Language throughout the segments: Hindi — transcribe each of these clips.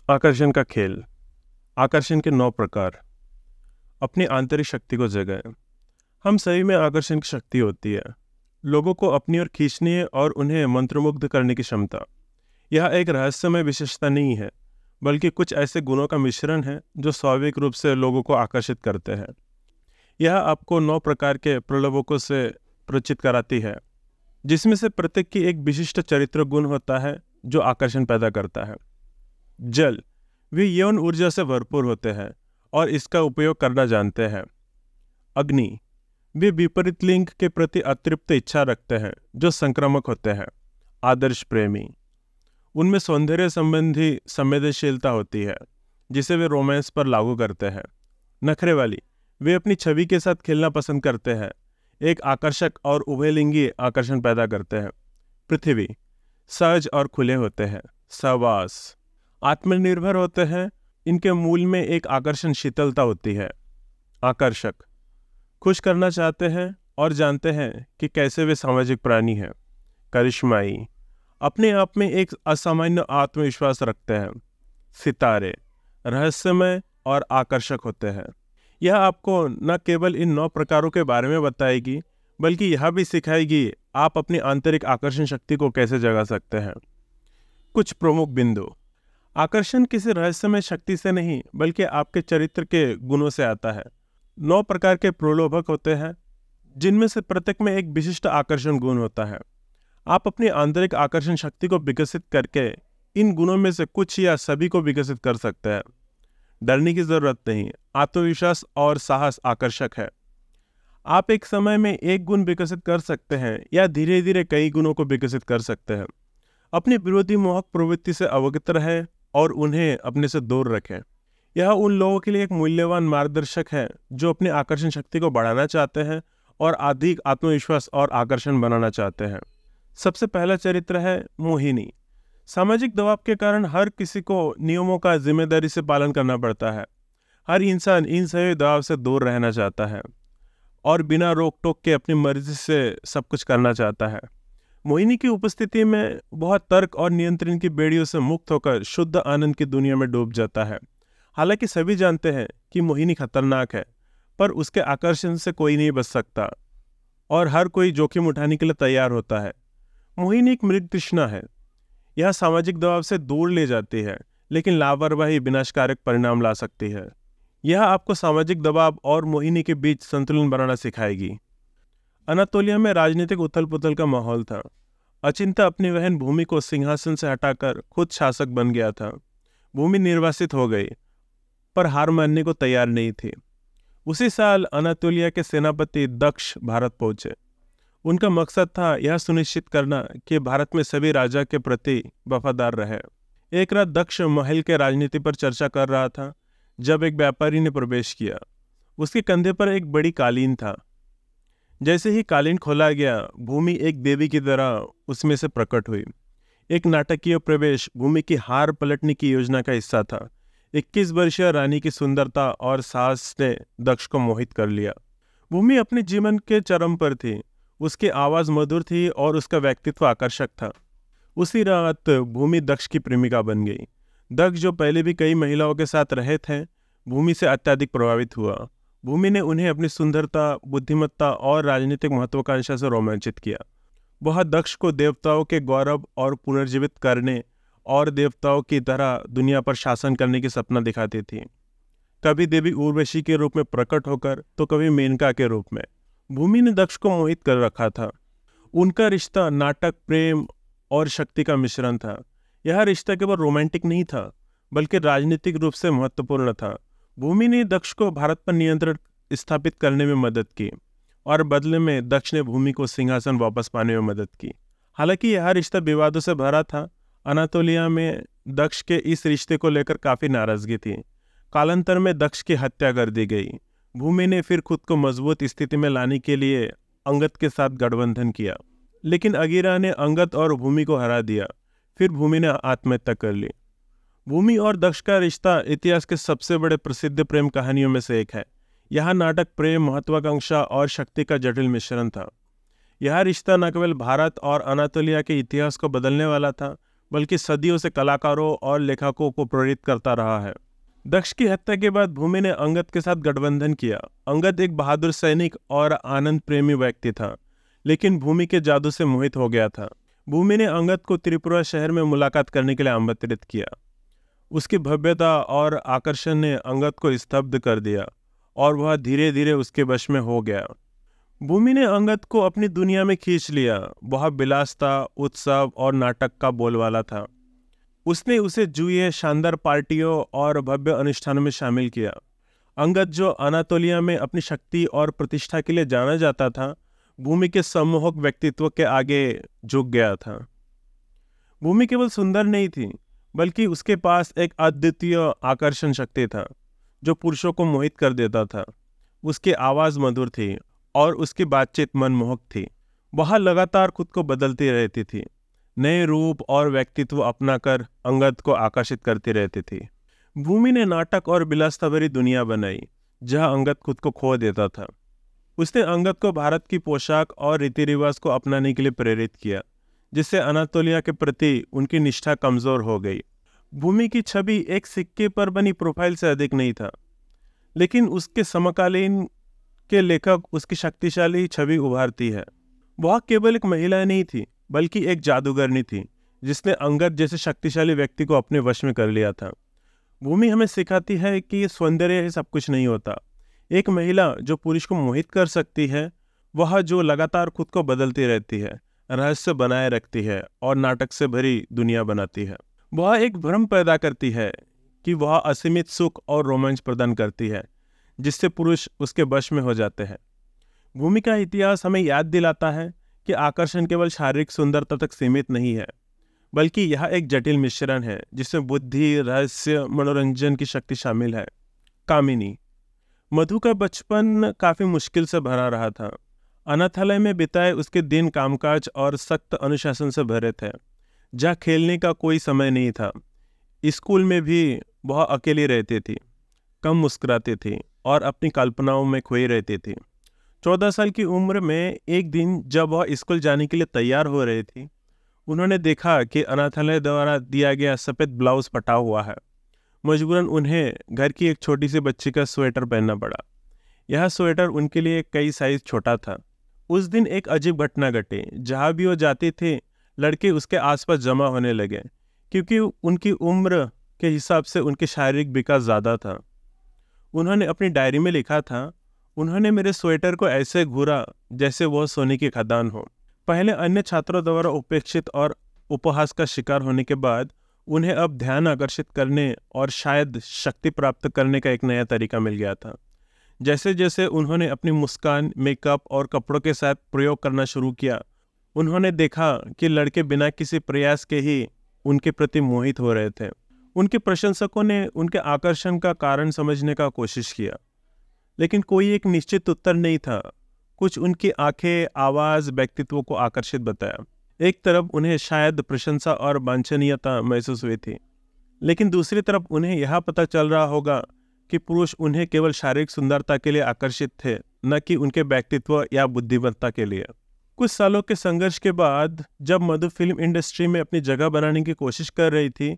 आकर्षण का खेल। आकर्षण के 9 प्रकार। अपनी आंतरिक शक्ति को जगाएं। हम सभी में आकर्षण की शक्ति होती है, लोगों को अपनी ओर खींचने और उन्हें मंत्रमुग्ध करने की क्षमता। यह एक रहस्यमय विशेषता नहीं है, बल्कि कुछ ऐसे गुणों का मिश्रण है जो स्वाभाविक रूप से लोगों को आकर्षित करते हैं। यह आपको 9 प्रकार के प्रलोभकों से परिचित कराती है, जिसमें से प्रत्येक की एक विशिष्ट चरित्र गुण होता है जो आकर्षण पैदा करता है। जल, वे यौन ऊर्जा से भरपूर होते हैं और इसका उपयोग करना जानते हैं। अग्नि, वे विपरीत लिंग के प्रति अतृप्त इच्छा रखते हैं जो संक्रामक होते हैं। आदर्श प्रेमी, उनमें सौंदर्य संबंधी संवेदनशीलता होती है जिसे वे रोमांस पर लागू करते हैं। नखरे वाली, वे अपनी छवि के साथ खेलना पसंद करते हैं, एक आकर्षक और उभयलिंगी आकर्षण पैदा करते हैं। पृथ्वी, सहज और खुले होते हैं। सहवास, आत्मनिर्भर होते हैं, इनके मूल में एक आकर्षण शीतलता होती है। आकर्षक, खुश करना चाहते हैं और जानते हैं कि कैसे वे सामाजिक प्राणी हैं। करिश्माई, अपने आप में एक असामान्य आत्मविश्वास रखते हैं। सितारे, रहस्यमय और आकर्षक होते हैं। यह आपको न केवल इन 9 प्रकारों के बारे में बताएगी, बल्कि यह भी सिखाएगी आप अपनी आंतरिक आकर्षण शक्ति को कैसे जगा सकते हैं। कुछ प्रमुख बिंदु। आकर्षण किसी रहस्यमय शक्ति से नहीं, बल्कि आपके चरित्र के गुणों से आता है। 9 प्रकार के प्रलोभक होते हैं, जिनमें से प्रत्येक में एक विशिष्ट आकर्षण गुण होता है। आप अपनी आंतरिक आकर्षण शक्ति को विकसित करके इन गुणों में से कुछ या सभी को विकसित कर सकते हैं। डरने की जरूरत नहीं, आत्मविश्वास और साहस आकर्षक है। आप एक समय में एक गुण विकसित कर सकते हैं या धीरे धीरे कई गुणों को विकसित कर सकते हैं। अपनी विरोधी मोहक प्रवृत्ति से अवगत रहें और उन्हें अपने से दूर रखें। यह उन लोगों के लिए एक मूल्यवान मार्गदर्शक है जो अपनी आकर्षण शक्ति को बढ़ाना चाहते हैं और अधिक आत्मविश्वास और आकर्षण बनाना चाहते हैं। सबसे पहला चरित्र है मोहिनी। सामाजिक दबाव के कारण हर किसी को नियमों का जिम्मेदारी से पालन करना पड़ता है। हर इंसान इन सभी दबाव से दूर रहना चाहता है और बिना रोक टोक के अपनी मर्जी से सब कुछ करना चाहता है। मोहिनी की उपस्थिति में बहुत तर्क और नियंत्रण की बेड़ियों से मुक्त होकर शुद्ध आनंद की दुनिया में डूब जाता है। हालांकि सभी जानते हैं कि मोहिनी खतरनाक है, पर उसके आकर्षण से कोई नहीं बच सकता और हर कोई जोखिम उठाने के लिए तैयार होता है। मोहिनी एक मृग तृष्णा है। यह सामाजिक दबाव से दूर ले जाती है, लेकिन लापरवाही विनाशकारक परिणाम ला सकती है। यह आपको सामाजिक दबाव और मोहिनी के बीच संतुलन बनाना सिखाएगी। अनातोलिया में राजनीतिक उथल पुथल का माहौल था। अचिंता अपनी बहन भूमि को सिंहासन से हटाकर खुद शासक बन गया था। भूमि निर्वासित हो गई, पर हार मानने को तैयार नहीं थी। उसी साल अनातोलिया के सेनापति दक्ष भारत पहुंचे। उनका मकसद था यह सुनिश्चित करना कि भारत में सभी राजा के प्रति वफादार रहे। एक रात दक्ष महल के राजनीति पर चर्चा कर रहा था जब एक व्यापारी ने प्रवेश किया। उसके कंधे पर एक बड़ी कालीन था। जैसे ही कालीन खोला गया, भूमि एक देवी की तरह उसमें से प्रकट हुई। एक नाटकीय प्रवेश भूमि की हार पलटने की योजना का हिस्सा था। 21 वर्षीय रानी की सुंदरता और साहस ने दक्ष को मोहित कर लिया। भूमि अपने जीवन के चरम पर थी। उसकी आवाज मधुर थी और उसका व्यक्तित्व आकर्षक था। उसी रात भूमि दक्ष की प्रेमिका बन गई। दक्ष, जो पहले भी कई महिलाओं के साथ रहे थे, भूमि से अत्यधिक प्रभावित हुआ। भूमि ने उन्हें अपनी सुंदरता, बुद्धिमत्ता और राजनीतिक महत्वाकांक्षा से रोमांचित किया। वह दक्ष को देवताओं के गौरव और पुनर्जीवित करने और देवताओं की तरह दुनिया पर शासन करने की सपना दिखाती थी। कभी देवी उर्वशी के रूप में प्रकट होकर तो कभी मेनका के रूप में। भूमि ने दक्ष को मोहित कर रखा था। उनका रिश्ता नाटक, प्रेम और शक्ति का मिश्रण था। यह रिश्ता केवल रोमांटिक नहीं था, बल्कि राजनीतिक रूप से महत्वपूर्ण था। भूमि ने दक्ष को भारत पर नियंत्रण स्थापित करने में मदद की और बदले में दक्ष ने भूमि को सिंहासन वापस पाने में मदद की। हालांकि यह रिश्ता विवादों से भरा था। अनातोलिया में दक्ष के इस रिश्ते को लेकर काफी नाराजगी थी। कालांतर में दक्ष की हत्या कर दी गई। भूमि ने फिर खुद को मजबूत स्थिति में लाने के लिए अंगद के साथ गठबंधन किया, लेकिन अगीरा ने अंगद और भूमि को हरा दिया। फिर भूमि ने आत्महत्या कर ली। भूमि और दक्ष का रिश्ता इतिहास के सबसे बड़े प्रसिद्ध प्रेम कहानियों में से एक है। यह नाटक प्रेम, महत्वाकांक्षा और शक्ति का जटिल मिश्रण था। यह रिश्ता न केवल भारत और अनातोलिया के इतिहास को बदलने वाला था, बल्कि सदियों से कलाकारों और लेखकों को प्रेरित करता रहा है। दक्ष की हत्या के बाद भूमि ने अंगद के साथ गठबंधन किया। अंगद एक बहादुर सैनिक और आनंद प्रेमी व्यक्ति था, लेकिन भूमि के जादू से मोहित हो गया था। भूमि ने अंगद को त्रिपुरा शहर में मुलाकात करने के लिए आमंत्रित किया। उसकी भव्यता और आकर्षण ने अंगद को स्तब्ध कर दिया और वह धीरे धीरे उसके वश में हो गया। भूमि ने अंगद को अपनी दुनिया में खींच लिया। वह विलासिता, उत्सव और नाटक का बोलवाला था। उसने उसे जुए, शानदार पार्टियों और भव्य अनुष्ठानों में शामिल किया। अंगद, जो अनातोलिया में अपनी शक्ति और प्रतिष्ठा के लिए जाना जाता था, भूमि के सम्मोहक व्यक्तित्व के आगे झुक गया था। भूमि केवल सुंदर नहीं थी, बल्कि उसके पास एक अद्वितीय आकर्षण शक्ति था जो पुरुषों को मोहित कर देता था। उसकी आवाज़ मधुर थी और उसकी बातचीत मनमोहक थी। वह लगातार खुद को बदलती रहती थी, नए रूप और व्यक्तित्व अपनाकर अंगद को आकर्षित करती रहती थी। भूमि ने नाटक और विलासिता भरी दुनिया बनाई जहां अंगद खुद को खो देता था। उसने अंगद को भारत की पोशाक और रीति रिवाज को अपनाने के लिए प्रेरित किया, जिससे अनातोलिया के प्रति उनकी निष्ठा कमजोर हो गई। भूमि की छवि एक सिक्के पर बनी प्रोफाइल से अधिक नहीं था, लेकिन उसके समकालीन के लेखक उसकी शक्तिशाली छवि उभारती है। वह केवल एक महिला नहीं थी, बल्कि एक जादूगरनी थी जिसने अंगद जैसे शक्तिशाली व्यक्ति को अपने वश में कर लिया था। भूमि हमें सिखाती है कि सौंदर्य ही सब कुछ नहीं होता। एक महिला जो पुरुष को मोहित कर सकती है, वह जो लगातार खुद को बदलती रहती है, रहस्य बनाए रखती है और नाटक से भरी दुनिया बनाती है। वह एक भ्रम पैदा करती है कि वह असीमित सुख और रोमांच प्रदान करती है, जिससे पुरुष उसके वश में हो जाते हैं। भूमि का इतिहास हमें याद दिलाता है कि आकर्षण केवल शारीरिक सुंदरता तक सीमित नहीं है, बल्कि यह एक जटिल मिश्रण है जिसमें बुद्धि, रहस्य, मनोरंजन की शक्ति शामिल है। कामिनी। मधु का बचपन काफी मुश्किल से भरा रहा था। अनाथालय में बिताए उसके दिन कामकाज और सख्त अनुशासन से भरे थे, जहाँ खेलने का कोई समय नहीं था। स्कूल में भी वह अकेली रहती थी, कम मुस्कुराती थी और अपनी कल्पनाओं में खोई रहती थी। 14 साल की उम्र में एक दिन जब वह स्कूल जाने के लिए तैयार हो रही थी, उन्होंने देखा कि अनाथालय द्वारा दिया गया सफ़ेद ब्लाउज फटा हुआ है। मजबूरन उन्हें घर की एक छोटी सी बच्ची का स्वेटर पहनना पड़ा। यह स्वेटर उनके लिए कई साइज छोटा था। उस दिन एक अजीब घटना घटी। जहाँ भी वो जाती थी, लड़के उसके आसपास जमा होने लगे, क्योंकि उनकी उम्र के हिसाब से उनके शारीरिक विकास ज़्यादा था। उन्होंने अपनी डायरी में लिखा था, उन्होंने मेरे स्वेटर को ऐसे घूरा जैसे वह सोने की खदान हो। पहले अन्य छात्रों द्वारा उपेक्षित और उपहास का शिकार होने के बाद उन्हें अब ध्यान आकर्षित करने और शायद शक्ति प्राप्त करने का एक नया तरीका मिल गया था। जैसे जैसे उन्होंने अपनी मुस्कान, मेकअप और कपड़ों के साथ प्रयोग करना शुरू किया, उन्होंने देखा कि लड़के बिना किसी प्रयास के ही उनके प्रति मोहित हो रहे थे। उनके प्रशंसकों ने उनके आकर्षण का कारण समझने का कोशिश किया, लेकिन कोई एक निश्चित उत्तर नहीं था। कुछ उनकी आंखें, आवाज़, व्यक्तित्व को आकर्षित बताया। एक तरफ उन्हें शायद प्रशंसा और वांछनीयता महसूस हुई थी, लेकिन दूसरी तरफ उन्हें यह पता चल रहा होगा कि पुरुष उन्हें केवल शारीरिक सुंदरता के लिए आकर्षित थे, न कि उनके व्यक्तित्व या बुद्धिमत्ता के लिए। कुछ सालों के संघर्ष के बाद जब मधु फिल्म इंडस्ट्री में अपनी जगह बनाने की कोशिश कर रही थी,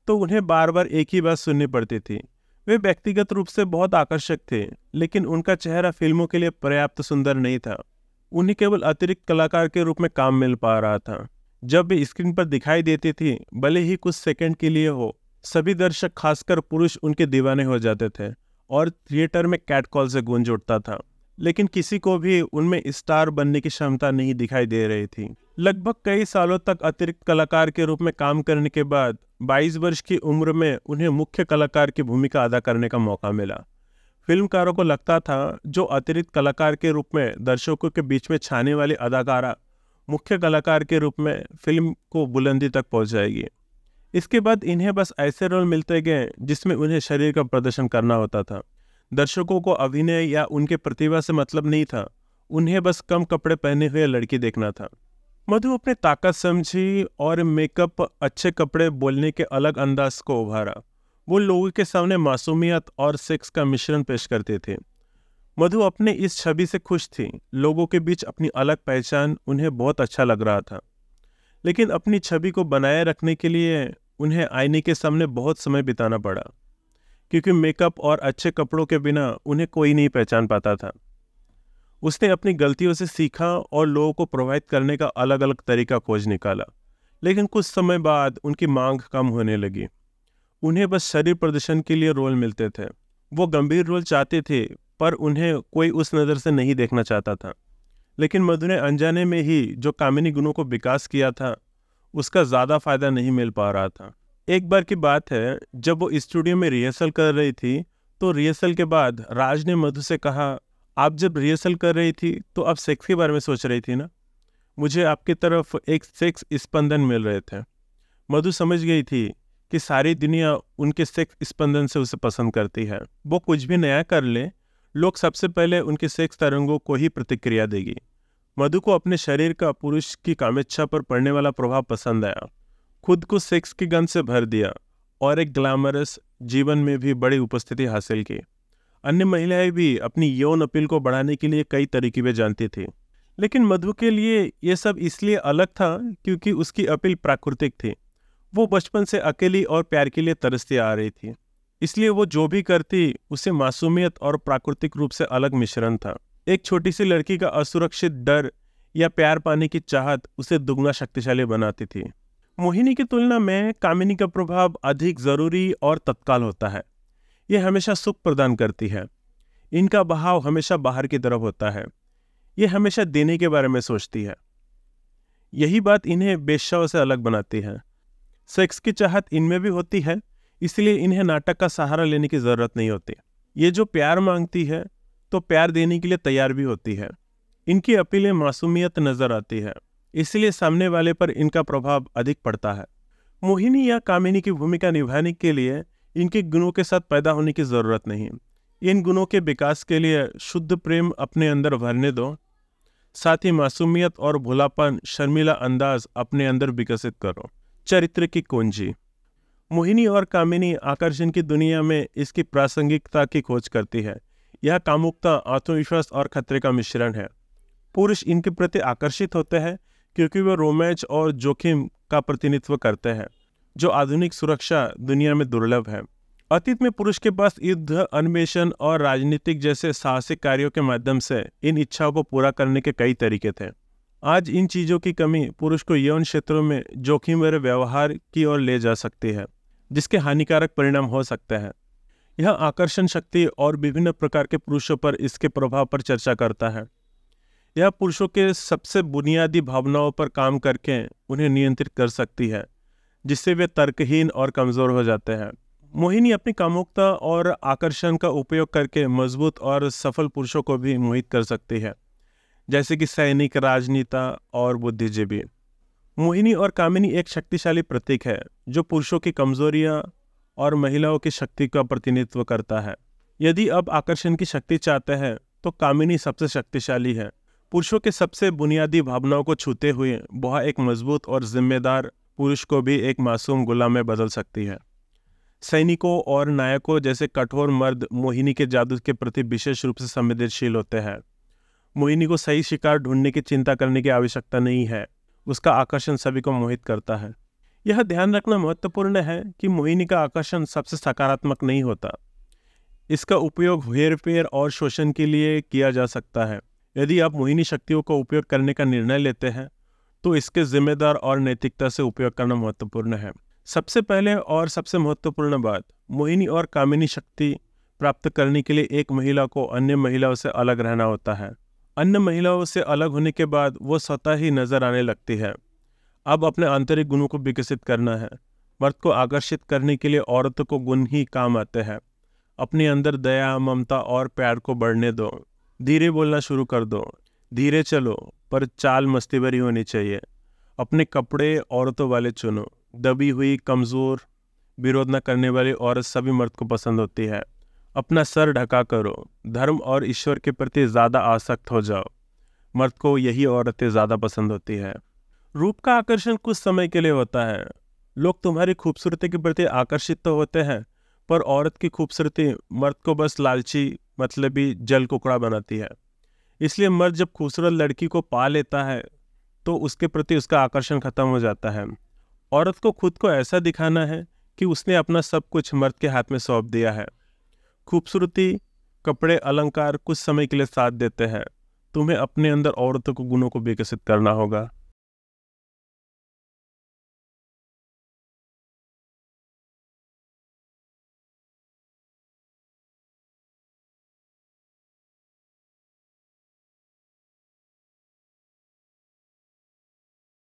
तो उन्हें बार बार एक ही बात सुननी पड़ती थी। वे व्यक्तिगत रूप से बहुत आकर्षक थे, लेकिन उनका चेहरा फिल्मों के लिए पर्याप्त सुंदर नहीं था। उन्हें केवल अतिरिक्त कलाकार के रूप में काम मिल पा रहा था। जब वे स्क्रीन पर दिखाई देती थी, भले ही कुछ सेकंड के लिए हो, सभी दर्शक, खासकर पुरुष, उनके दीवाने हो जाते थे और थिएटर में कैट कॉल से गूंज उठता था। लेकिन किसी को भी उनमें स्टार बनने की क्षमता नहीं दिखाई दे रही थी। लगभग कई सालों तक अतिरिक्त कलाकार के रूप में काम करने के बाद 22 वर्ष की उम्र में उन्हें मुख्य कलाकार की भूमिका अदा करने का मौका मिला। फिल्मकारों को लगता था जो अतिरिक्त कलाकार के रूप में दर्शकों के बीच में छाने वाली अदाकारा मुख्य कलाकार के रूप में फिल्म को बुलंदी तक पहुंचाएगी। इसके बाद इन्हें बस ऐसे रोल मिलते गए जिसमें उन्हें शरीर का प्रदर्शन करना होता था। दर्शकों को अभिनय या उनके प्रतिभा से मतलब नहीं था, उन्हें बस कम कपड़े पहने हुए लड़की देखना था। मधु अपने ताकत समझी और मेकअप, अच्छे कपड़े, बोलने के अलग अंदाज को उभारा। वो लोगों के सामने मासूमियत और सेक्स का मिश्रण पेश करते थे। मधु अपने इस छवि से खुश थी। लोगों के बीच अपनी अलग पहचान उन्हें बहुत अच्छा लग रहा था। लेकिन अपनी छवि को बनाए रखने के लिए उन्हें आईने के सामने बहुत समय बिताना पड़ा, क्योंकि मेकअप और अच्छे कपड़ों के बिना उन्हें कोई नहीं पहचान पाता था। उसने अपनी गलतियों से सीखा और लोगों को प्रभावित करने का अलग अलग तरीका खोज निकाला, लेकिन कुछ समय बाद उनकी मांग कम होने लगी। उन्हें बस शरीर प्रदर्शन के लिए रोल मिलते थे। वो गंभीर रोल चाहते थे, पर उन्हें कोई उस नज़र से नहीं देखना चाहता था। लेकिन मधु ने अनजाने में ही जो कामिनी गुणों को विकास किया था, उसका ज़्यादा फायदा नहीं मिल पा रहा था। एक बार की बात है, जब वो स्टूडियो में रिहर्सल कर रही थी, तो रिहर्सल के बाद राज ने मधु से कहा, आप जब रिहर्सल कर रही थी तो आप सेक्स के बारे में सोच रही थी ना? मुझे आपकी तरफ एक सेक्स स्पंदन मिल रहे थे। मधु समझ गई थी कि सारी दुनिया उनके सेक्स स्पंदन से उसे पसंद करती है। वो कुछ भी नया कर ले, लोग सबसे पहले उनके सेक्स तरंगों को ही प्रतिक्रिया देगी। मधु को अपने शरीर का पुरुष की कामेच्छा पर पड़ने वाला प्रभाव पसंद आया। खुद को सेक्स की गंध से भर दिया और एक ग्लैमरस जीवन में भी बड़ी उपस्थिति हासिल की। अन्य महिलाएं भी अपनी यौन अपील को बढ़ाने के लिए कई तरकीबें जानती थी, लेकिन मधु के लिए ये सब इसलिए अलग था क्योंकि उसकी अपील प्राकृतिक थी। वो बचपन से अकेली और प्यार के लिए तरसती आ रही थी, इसलिए वो जो भी करती उसे मासूमियत और प्राकृतिक रूप से अलग मिश्रण था। एक छोटी सी लड़की का असुरक्षित डर या प्यार पाने की चाहत उसे दुगना शक्तिशाली बनाती थी। मोहिनी की तुलना में कामिनी का प्रभाव अधिक जरूरी और तत्काल होता है। ये हमेशा सुख प्रदान करती है। इनका बहाव हमेशा बाहर की तरफ होता है। ये हमेशा देने के बारे में सोचती है। यही बात इन्हें वेश्याओं से अलग बनाती है। सेक्स की चाहत इनमें भी होती है, इसलिए इन्हें नाटक का सहारा लेने की जरूरत नहीं होती। ये जो प्यार मांगती है तो प्यार देने के लिए तैयार भी होती है। इनकी अपीलें मासूमियत नजर आती है, इसलिए सामने वाले पर इनका प्रभाव अधिक पड़ता है। मोहिनी या कामिनी की भूमिका निभाने के लिए इनके गुणों के साथ पैदा होने की जरूरत नहीं। इन गुणों के विकास के लिए शुद्ध प्रेम अपने अंदर भरने दो, साथ ही मासूमियत और भोलापन, शर्मिला अंदाज अपने अंदर विकसित करो। चरित्र की कुंजी। मोहिनी और कामिनी आकर्षण की दुनिया में इसकी प्रासंगिकता की खोज करती है। यह कामुकता, आत्मविश्वास और खतरे का मिश्रण है। पुरुष इनके प्रति आकर्षित होते हैं क्योंकि वे रोमांच और जोखिम का प्रतिनिधित्व करते हैं, जो आधुनिक सुरक्षा दुनिया में दुर्लभ है। अतीत में पुरुष के पास युद्ध, अन्वेषण और राजनीतिक जैसे साहसिक कार्यों के माध्यम से इन इच्छाओं को पूरा करने के कई तरीके थे। आज इन चीज़ों की कमी पुरुष को यौन क्षेत्रों में जोखिम भरे व्यवहार की ओर ले जा सकती है, जिसके हानिकारक परिणाम हो सकते हैं। यह आकर्षण शक्ति और विभिन्न प्रकार के पुरुषों पर इसके प्रभाव पर चर्चा करता है। यह पुरुषों के सबसे बुनियादी भावनाओं पर काम करके उन्हें नियंत्रित कर सकती है, जिससे वे तर्कहीन और कमज़ोर हो जाते हैं। मोहिनी अपनी कामुकता और आकर्षण का उपयोग करके मजबूत और सफल पुरुषों को भी मोहित कर सकती है, जैसे कि सैनिक, राजनेता और बुद्धिजीवी। मोहिनी और कामिनी एक शक्तिशाली प्रतीक है जो पुरुषों की कमजोरियां और महिलाओं की शक्ति का प्रतिनिधित्व करता है। यदि आप आकर्षण की शक्ति चाहते हैं तो कामिनी सबसे शक्तिशाली है। पुरुषों के सबसे बुनियादी भावनाओं को छूते हुए वह एक मजबूत और जिम्मेदार पुरुष को भी एक मासूम गुलाम में बदल सकती है। सैनिकों और नायकों जैसे कठोर मर्द मोहिनी के जादू के प्रति विशेष रूप से संवेदनशील होते हैं। मोहिनी को सही शिकार ढूंढने की चिंता करने की आवश्यकता नहीं है, उसका आकर्षण सभी को मोहित करता है। यह ध्यान रखना महत्वपूर्ण है कि मोहिनी का आकर्षण सबसे सकारात्मक नहीं होता। इसका उपयोग हेरफेर और शोषण के लिए किया जा सकता है। यदि आप मोहिनी शक्तियों का उपयोग करने का निर्णय लेते हैं तो इसके जिम्मेदार और नैतिकता से उपयोग करना महत्वपूर्ण है। सबसे पहले और सबसे महत्वपूर्ण बात, मोहिनी और कामिनी शक्ति प्राप्त करने के लिए एक महिला को अन्य महिलाओं से अलग रहना होता है। अन्य महिलाओं से अलग होने के बाद वो स्वतः ही नजर आने लगती है। अब अपने आंतरिक गुणों को विकसित करना है। मर्द को आकर्षित करने के लिए औरतों को गुण ही काम आते हैं। अपने अंदर दया, ममता और प्यार को बढ़ने दो। धीरे बोलना शुरू कर दो, धीरे चलो, पर चाल मस्ती भरी होनी चाहिए। अपने कपड़े औरतों वाले चुनो। दबी हुई, कमज़ोर, विरोध न करने वाली औरत सभी मर्द को पसंद होती है। अपना सर ढका करो। धर्म और ईश्वर के प्रति ज़्यादा आसक्त हो जाओ। मर्द को यही औरतें ज़्यादा पसंद होती है। रूप का आकर्षण कुछ समय के लिए होता है। लोग तुम्हारी खूबसूरती के प्रति आकर्षित तो होते हैं, पर औरत की खूबसूरती मर्द को बस लालची, मतलबी, जल कुकड़ा बनाती है। इसलिए मर्द जब खूबसूरत लड़की को पा लेता है तो उसके प्रति उसका आकर्षण खत्म हो जाता है। औरत को खुद को ऐसा दिखाना है कि उसने अपना सब कुछ मर्द के हाथ में सौंप दिया है। खूबसूरती, कपड़े, अलंकार कुछ समय के लिए साथ देते हैं। तुम्हें अपने अंदर औरतों के गुणों को विकसित करना होगा।